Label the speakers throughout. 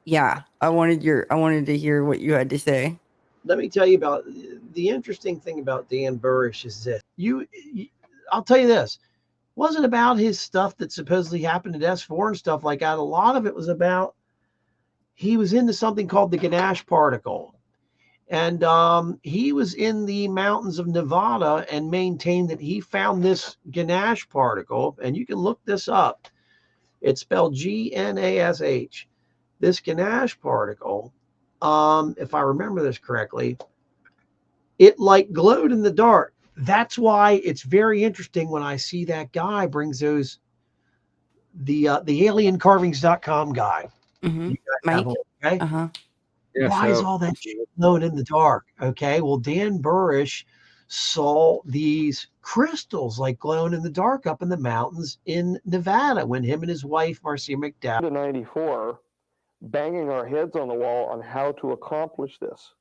Speaker 1: Yeah, I wanted to hear what you had to say.
Speaker 2: Let me tell you about the interesting thing about Dan Burisch is this. I'll tell you this. Wasn't about his stuff that supposedly happened at S4 and stuff like that. A lot of it was about he was into something called the Ganesh particle. And he was in the mountains of Nevada and maintained that he found this Ganesh particle. And you can look this up. It's spelled GNASH. This Ganesh particle, if I remember this correctly, it like glowed in the dark. That's why it's very interesting when I see that guy brings those, the aliencarvings.com guy.
Speaker 1: Mm-hmm. Mike?
Speaker 2: Okay?
Speaker 1: Uh-huh.
Speaker 2: Yeah, why is all that glowing in the dark? Okay, well, Dan Burisch saw these crystals like glowing in the dark up in the mountains in Nevada when him and his wife, Marcia McDowell.
Speaker 3: In 94, banging our heads on the wall on how to accomplish this.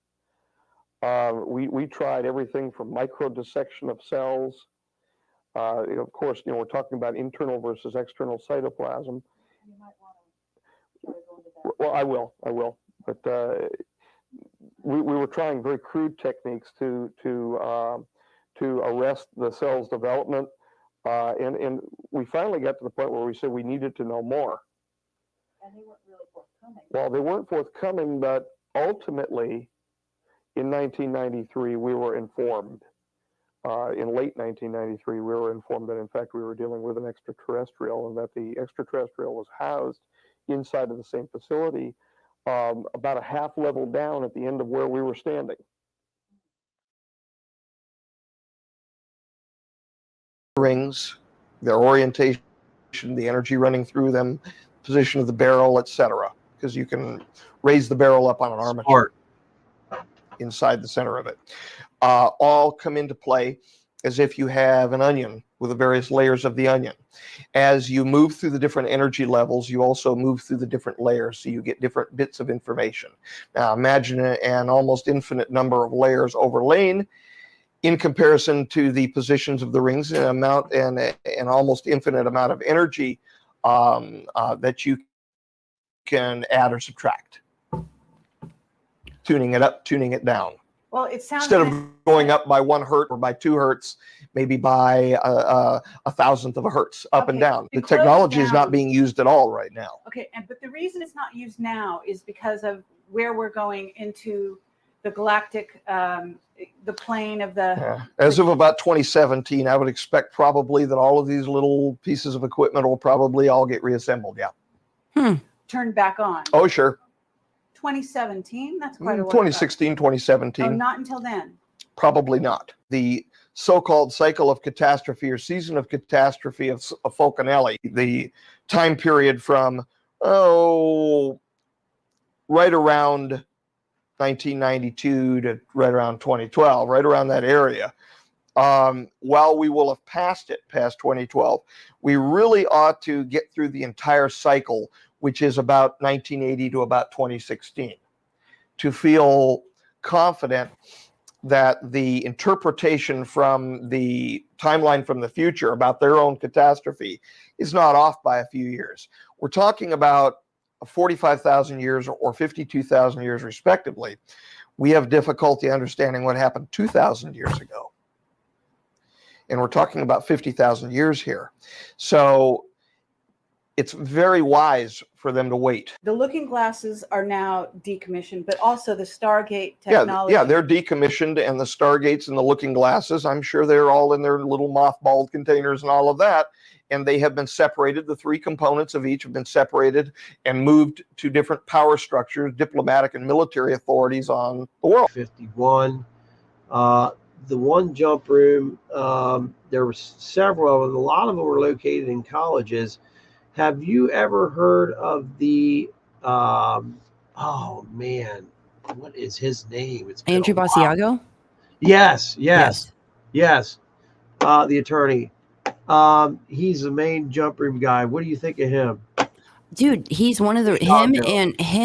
Speaker 3: We tried everything from micro dissection of cells. Of course, we're talking about internal versus external cytoplasm. You might want to go into that. Well, I will. But we were trying very crude techniques to arrest the cell's development, and we finally got to the point where we said we needed to know more.
Speaker 4: And they weren't really forthcoming.
Speaker 3: Well, they weren't forthcoming, but ultimately, in 1993, we were informed. In late 1993, we were informed that, in fact, we were dealing with an extraterrestrial, and that the extraterrestrial was housed inside of the same facility, about a half level down at the end of where we were standing.
Speaker 5: Rings, their orientation, the energy running through them, position of the barrel, etc. Because you can raise the barrel up on an armature inside the center of it. All come into play as if you have an onion with the various layers of the onion. As you move through the different energy levels, you also move through the different layers, so you get different bits of information. Now imagine an almost infinite number of layers overlain in comparison to the positions of the rings, and an almost infinite amount of energy that you can add or subtract. Tuning it up, tuning it down.
Speaker 4: Well, it sounds
Speaker 5: instead of going up by 1 hertz or by 2 hertz, maybe by a thousandth of a hertz up and down. The technology is not being used at all right now.
Speaker 4: Okay, but the reason it's not used now is because of where we're going into the galactic, the plane of the...
Speaker 5: Yeah. As of about 2017, I would expect probably that all of these little pieces of equipment will probably all get reassembled, yeah.
Speaker 4: Turned back on.
Speaker 5: Oh, sure.
Speaker 4: 2017? That's quite a while.
Speaker 5: 2016, 2017.
Speaker 4: Oh, not until then.
Speaker 5: Probably not. The so-called cycle of catastrophe or season of catastrophe of Falconelli, the time period from, right around 1992 to right around 2012, right around that area. While we will have passed 2012, we really ought to get through the entire cycle, which is about 1980 to about 2016, to feel confident that the interpretation from the timeline from the future about their own catastrophe is not off by a few years. We're talking about 45,000 years or 52,000 years respectively. We have difficulty understanding what happened 2,000 years ago. And we're talking about 50,000 years here. So it's very wise for them to wait.
Speaker 4: The looking glasses are now decommissioned, but also the Stargate technology.
Speaker 5: Yeah, they're decommissioned, and the Stargates and the looking glasses, I'm sure they're all in their little mothballed containers and all of that. And they have been separated. The 3 components of each have been separated and moved to different power structures, diplomatic and military authorities on the world.
Speaker 2: 51. The one jump room, there were several of them. A lot of them were located in colleges. Have you ever heard of the, oh man, what is his name? It's
Speaker 1: Andrew Basiago?
Speaker 2: Yes. The attorney. He's the main jump room guy. What do you think of him?
Speaker 1: Dude, he's one of the him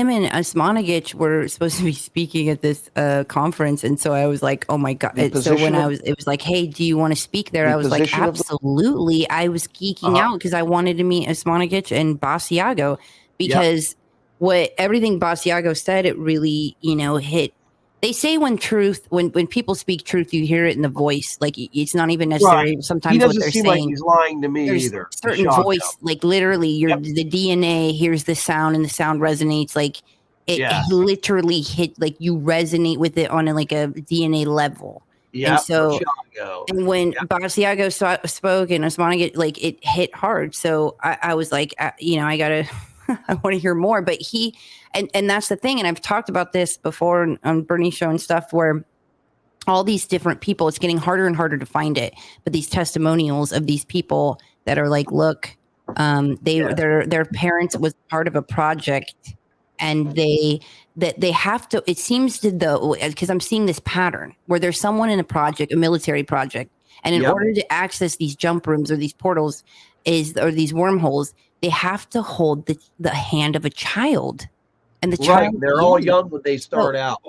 Speaker 1: and Osmanagich were supposed to be speaking at this conference, and so I was like, oh my god. So when it was like, hey, do you want to speak there? I was like, absolutely. I was geeking out because I wanted to meet Osmanagich and Basiago because what everything Basiago said, it really, hit. They say when people speak truth, you hear it in the voice. Like it's not even necessarily sometimes
Speaker 2: he doesn't
Speaker 1: what they're
Speaker 2: seem
Speaker 1: saying.
Speaker 2: like he's lying to me
Speaker 1: There's
Speaker 2: either.
Speaker 1: certain voice, like literally the DNA hears the sound and the sound resonates. Like it literally hit, like you resonate with it on a DNA level. Yeah. And so, and when Basiago spoke and Osmani, like it hit hard. So I was like, I gotta, I want to hear more. But and that's the thing. And I've talked about this before on Bernie's show and stuff, where all these different people, it's getting harder and harder to find it. But these testimonials of these people that are like, look, their parents was part of a project, and they have to. It seems to, though, because I'm seeing this pattern where there's someone in a project, a military project, and in order to access these jump rooms or these portals or these wormholes, they have to hold the hand of a child. And the child,
Speaker 2: they're all young when they start out.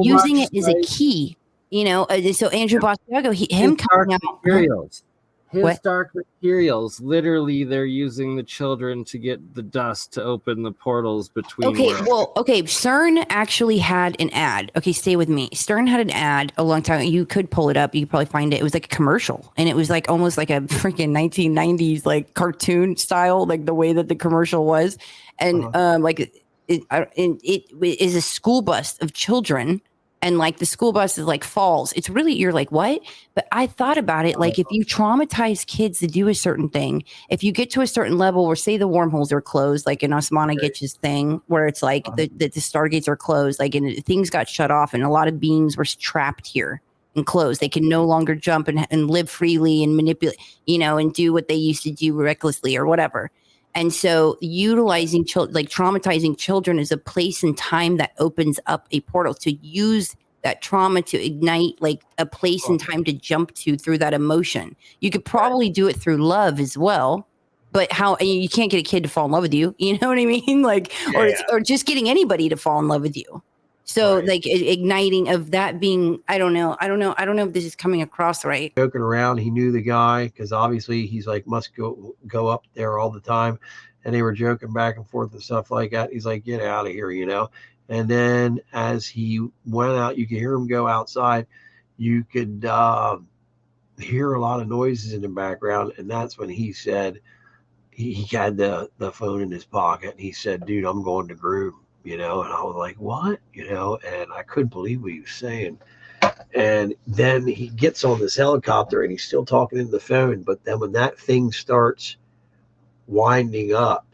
Speaker 1: Using it as a key, So Andrew Basiago, him coming out.
Speaker 6: Materials. His dark materials, literally, they're using the children to get the dust to open the portals between worlds.
Speaker 1: CERN actually had an ad. Okay, stay with me. CERN had an ad a long time. You could pull it up. You could probably find it. It was like a commercial, and it was like almost like a freaking 1990s like cartoon style, like the way that the commercial was, and it is a school bus of children. And like the school bus is like falls. It's really, you're like, what? But I thought about it. Like if you traumatize kids to do a certain thing, if you get to a certain level where say the wormholes are closed, like in Osmanagich's thing, where it's like the stargates are closed, like and things got shut off and a lot of beings were trapped here and closed. They can no longer jump and live freely and manipulate, and do what they used to do recklessly or whatever. And so utilizing traumatizing children is a place and time that opens up a portal to use that trauma to ignite like a place and time to jump to through that emotion. You could probably do it through love as well, but you can't get a kid to fall in love with you. You know what I mean? Like, or just getting anybody to fall in love with you. So like igniting of that being, I don't know if this is coming across right.
Speaker 2: Joking around, he knew the guy because obviously he's like must go up there all the time, and they were joking back and forth and stuff like that. He's like, get out of here, And then as he went out, you could hear him go outside. You could hear a lot of noises in the background, and that's when he said he had the phone in his pocket. And he said, "Dude, I'm going to Groom." And I was like, what? And I couldn't believe what he was saying. And then he gets on this helicopter and he's still talking in the phone. But then when that thing starts winding up,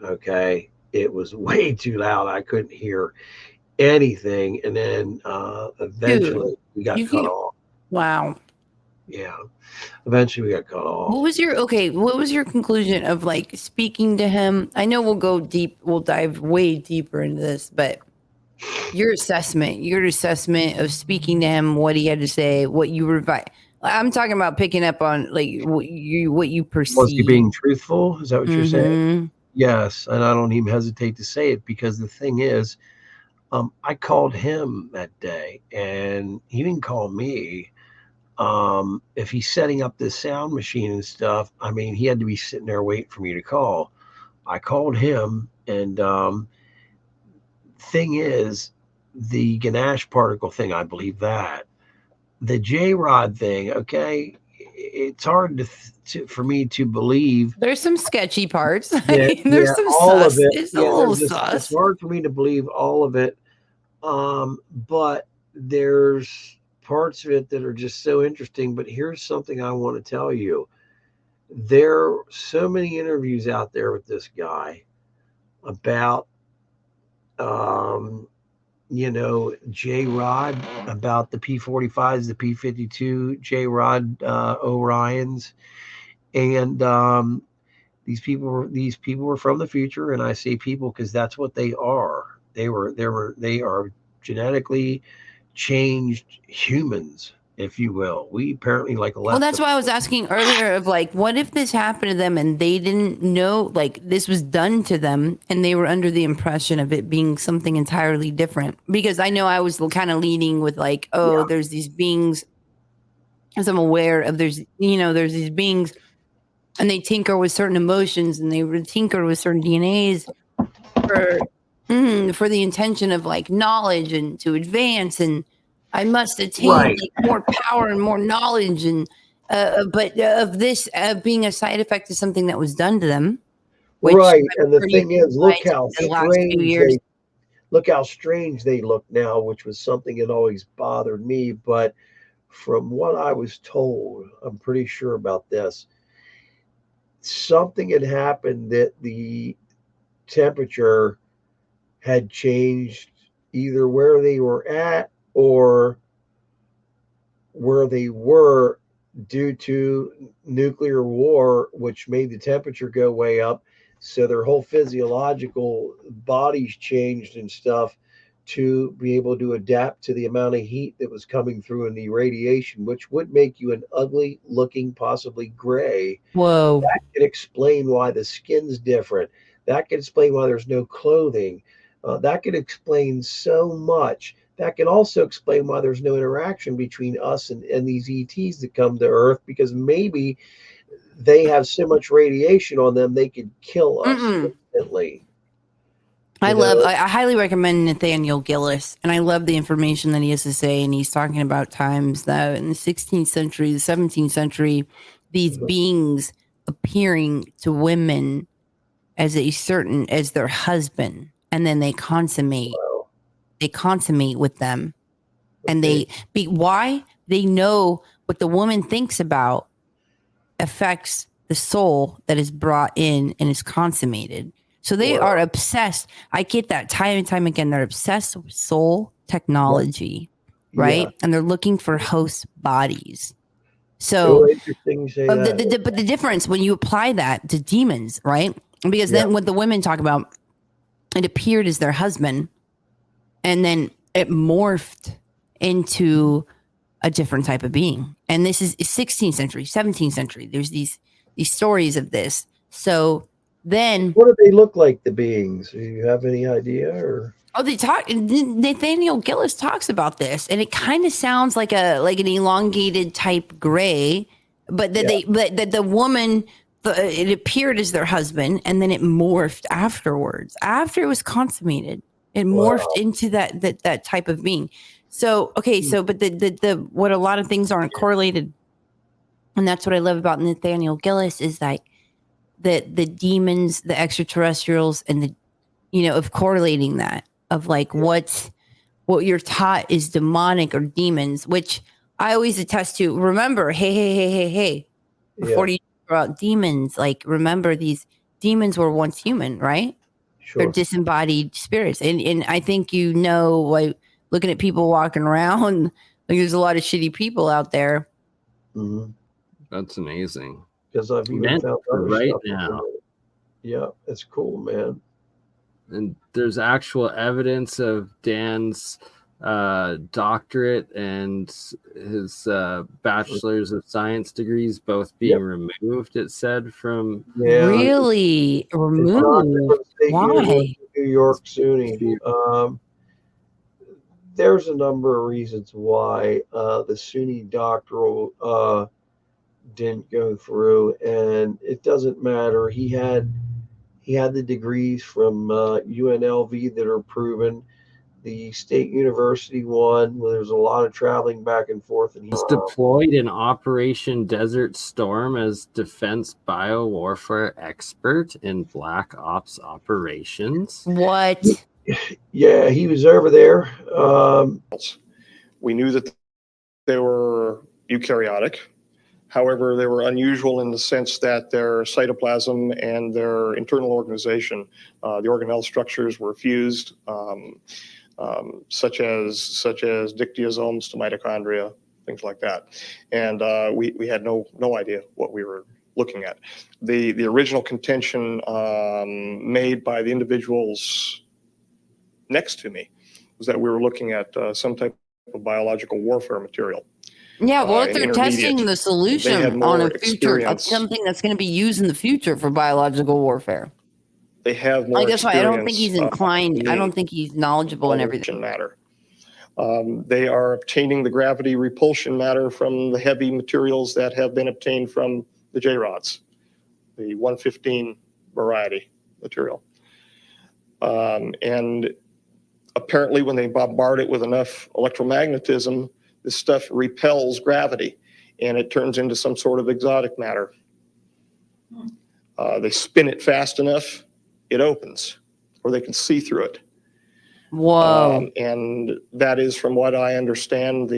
Speaker 2: it was way too loud. I couldn't hear anything. And then eventually we got cut off.
Speaker 1: Wow.
Speaker 2: Yeah. Eventually we got cut off.
Speaker 1: What was your conclusion of like speaking to him? I know we'll dive way deeper into this, but your assessment of speaking to him, what he had to say, what you revive. I'm talking about picking up on like what you perceive.
Speaker 2: Was he being truthful? Is that what you're saying? Yes. And I don't even hesitate to say it because the thing is, I called him that day and he didn't call me. If he's setting up this sound machine and stuff, I mean, he had to be sitting there waiting for me to call. I called him, and thing is, the Ganesh particle thing, I believe that. The J-Rod thing, it's hard for me to believe.
Speaker 1: There's some sketchy parts.
Speaker 2: There's some all sus. Of it. It's a little sus. It's hard for me to believe all of it, but there's parts of it that are just so interesting. But here's something I want to tell you. There are so many interviews out there with this guy about J-Rod, about the P-45s, the P-52 J-Rod Orions, and these people were from the future, and I say people because that's what they are. They are genetically changed humans, if you will. We apparently
Speaker 1: well, that's why I was asking earlier of like, what if this happened to them and they didn't know, like this was done to them and they were under the impression of it being something entirely different? Because I know I was kind of leaning with like, there's these beings, as I'm aware of, there's these beings and they tinker with certain emotions, and they tinker with certain DNAs for the intention of like knowledge and to advance, and I must attain like more power and more knowledge, and but of this being a side effect of something that was done to them. Which
Speaker 2: and the thing is, look how strange they look now, which was something that always bothered me. But from what I was told, I'm pretty sure about this. Something had happened that the temperature had changed either where they were at or where they were due to nuclear war, which made the temperature go way up. So their whole physiological bodies changed and stuff to be able to adapt to the amount of heat that was coming through in the radiation, which would make you an ugly looking, possibly gray.
Speaker 1: Whoa.
Speaker 2: That could explain why the skin's different. That could explain why there's no clothing. That could explain so much. That can also explain why there's no interaction between us and these ETs that come to Earth, because maybe they have so much radiation on them they could kill us instantly.
Speaker 1: I highly recommend Nathaniel Gillis, and I love the information that he has to say. And he's talking about times that in the 16th century, the 17th century, these beings appearing to women as their husband, and then they consummate. Wow. They consummate with them, and why? They know what the woman thinks about affects the soul that is brought in and is consummated. So they are obsessed. I get that time and time again. They're obsessed with soul technology, right? And they're looking for host bodies. So,
Speaker 2: interesting you say that.
Speaker 1: But the difference when you apply that to demons, right? Because then what the women talk about, it appeared as their husband, and then it morphed into a different type of being. And this is 16th century, 17th century. There's these stories of this. So then,
Speaker 2: what do they look like, the beings? Do you have any idea? Or
Speaker 1: Nathaniel Gillis talks about this, and it kind of sounds like an elongated type gray, but that the woman, it appeared as their husband, and then it morphed afterwards. After it was consummated, it morphed into that type of being. So but the what a lot of things aren't correlated, and that's what I love about Nathaniel Gillis is like the demons, the extraterrestrials, and of correlating that of like what you're taught is demonic or demons, which I always attest to. Remember, hey, before you talk about demons, like remember these demons were once human, right? Sure. They're disembodied spirits, and I think like looking at people walking around, like there's a lot of shitty people out there.
Speaker 2: Mm-hmm.
Speaker 6: That's amazing.
Speaker 2: Because I've even found other stuff
Speaker 6: now.
Speaker 2: Yeah, it's cool, man.
Speaker 6: And there's actual evidence of Dan's doctorate and his bachelor's of science degrees both being removed, it said, from
Speaker 1: really removed. Why?
Speaker 2: New York SUNY. There's a number of reasons why the SUNY doctoral didn't go through, and it doesn't matter. He had the degrees from UNLV that are proven. The State University one, where there's a lot of traveling back and forth. And
Speaker 6: he's deployed in Operation Desert Storm as defense biowarfare expert in Black Ops operations.
Speaker 1: What?
Speaker 2: Yeah, he was over there.
Speaker 5: We knew that they were eukaryotic. However, they were unusual in the sense that their cytoplasm and their internal organization, the organelle structures were fused, such as dictyosomes to mitochondria, things like that. And we had no idea what we were looking at. The original contention made by the individuals next to me was that we were looking at some type of biological warfare material.
Speaker 1: Yeah, well, if they're testing the solution on a future of something that's going to be used in the future for biological warfare.
Speaker 5: They have more experience.
Speaker 1: I don't think he's inclined. I don't think he's knowledgeable in everything.
Speaker 5: Matter. They are obtaining the gravity repulsion matter from the heavy materials that have been obtained from the J-rods.
Speaker 3: the 115 variety material. And apparently when they bombard it with enough electromagnetism, this stuff repels gravity and it turns into some sort of exotic matter. They spin it fast enough, it opens, or they can see through it.
Speaker 1: Whoa.
Speaker 3: And that is, from what I understand,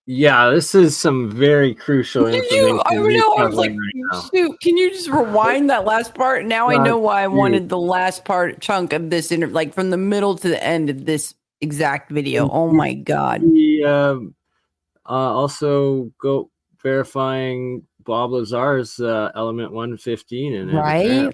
Speaker 6: Yeah, this is some very crucial information.
Speaker 1: I
Speaker 6: you're
Speaker 1: know. I was like,
Speaker 6: covering right now.
Speaker 1: shoot, can you just rewind that last part? Now I know why I
Speaker 6: Dude.
Speaker 1: wanted the last chunk of this, like from the middle to the end of this exact video. Oh my God.
Speaker 6: We also go verifying Bob Lazar's element 115 in it.
Speaker 1: Right?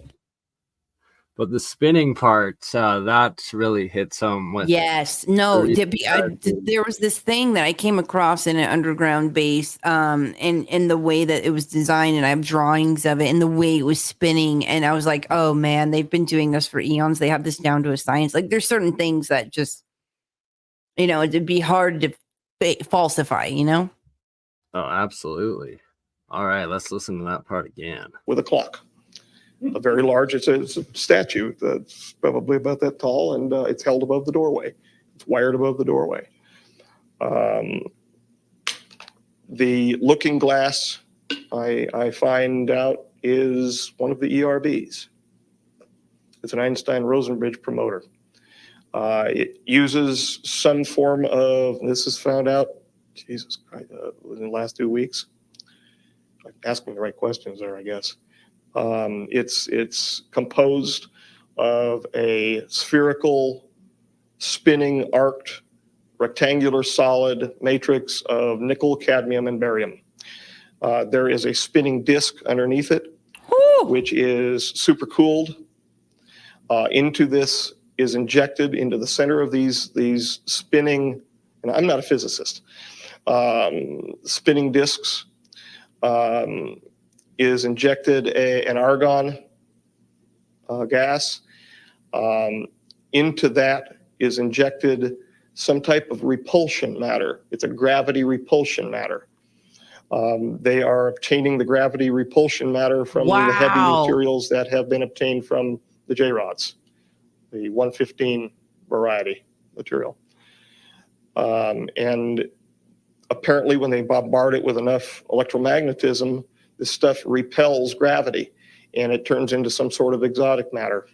Speaker 6: But the spinning part, that really hits home with.
Speaker 1: Yes. No, there was this thing that I came across in an underground base, in the way that it was designed, and I have drawings of it, and the way it was spinning. And I was like, oh man, they've been doing this for eons. They have this down to a science. Like there's certain things that just, it'd be hard to falsify,
Speaker 6: Oh, absolutely. All right, let's listen to that part again.
Speaker 3: with a clock. A very large, it's a statue that's probably about that tall, and it's held above the doorway. It's wired above the doorway. The looking glass, I find out, is one of the ERBs. It's an Einstein-Rosenbridge promoter. It uses some form of, this is found out, Jesus Christ, within the last 2 weeks. Asking the right questions there, I guess. It's composed of a spherical, spinning, arced, rectangular solid matrix of nickel, cadmium, and barium. There is a spinning disk underneath it, which is supercooled. Into this is injected into the center of these spinning, and I'm not a physicist, spinning disks. Is injected an argon gas. Into that is injected some type of repulsion matter. It's a gravity repulsion matter. They are obtaining the gravity repulsion matter from the heavy materials that have been obtained from the J-rods, the 115 variety material. And apparently when they bombard it with enough electromagnetism, this stuff repels gravity and it turns into some sort of exotic matter.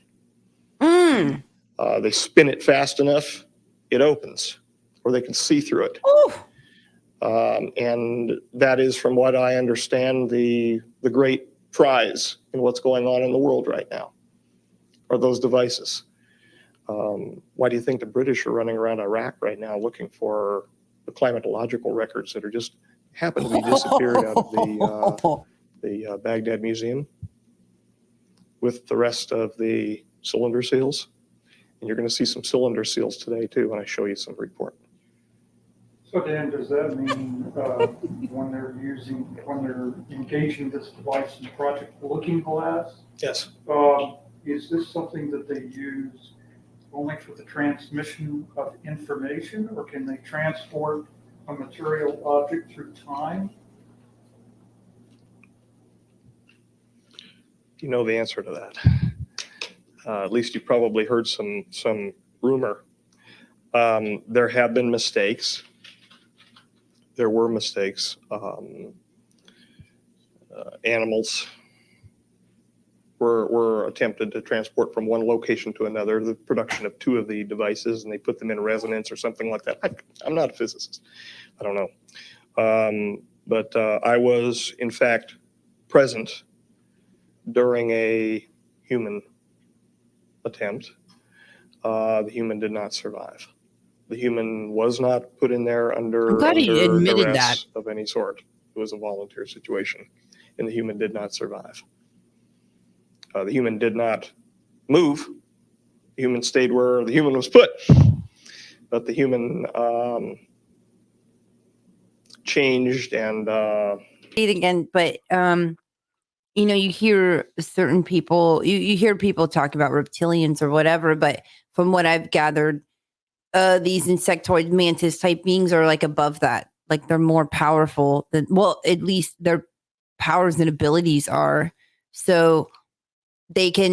Speaker 3: They spin it fast enough, it opens, or they can see through it. And that is, from what I understand, the great prize in what's going on in the world right now, are those devices. Why do you think the British are running around Iraq right now looking for the climatological records that are just happen to be disappeared out of the Baghdad Museum with the rest of the cylinder seals? And you're going to see some cylinder seals today too when I show you some report.
Speaker 7: So Dan, does that mean when they're engaging this device in Project Looking Glass?
Speaker 3: Yes.
Speaker 7: Is this something that they use only for the transmission of information, or can they transport a material object through time?
Speaker 3: You know the answer to that. At least you probably heard some rumor. There have been mistakes. There were mistakes. Animals were attempted to transport from one location to another, the production of 2 of the devices, and they put them in resonance or something like that. I'm not a physicist. I don't know. But I was, in fact, present during a human attempt. The human did not survive. The human was not put in there under duress of any sort. It was a volunteer situation, and the human did not survive. The human did not move. The human stayed where the human was put. But the human changed and...
Speaker 1: Again, but... you hear certain people, you hear people talk about reptilians or whatever, but from what I've gathered, these insectoid mantis type beings are like above that. Like they're more powerful than, well, at least they're powers and abilities are. So they can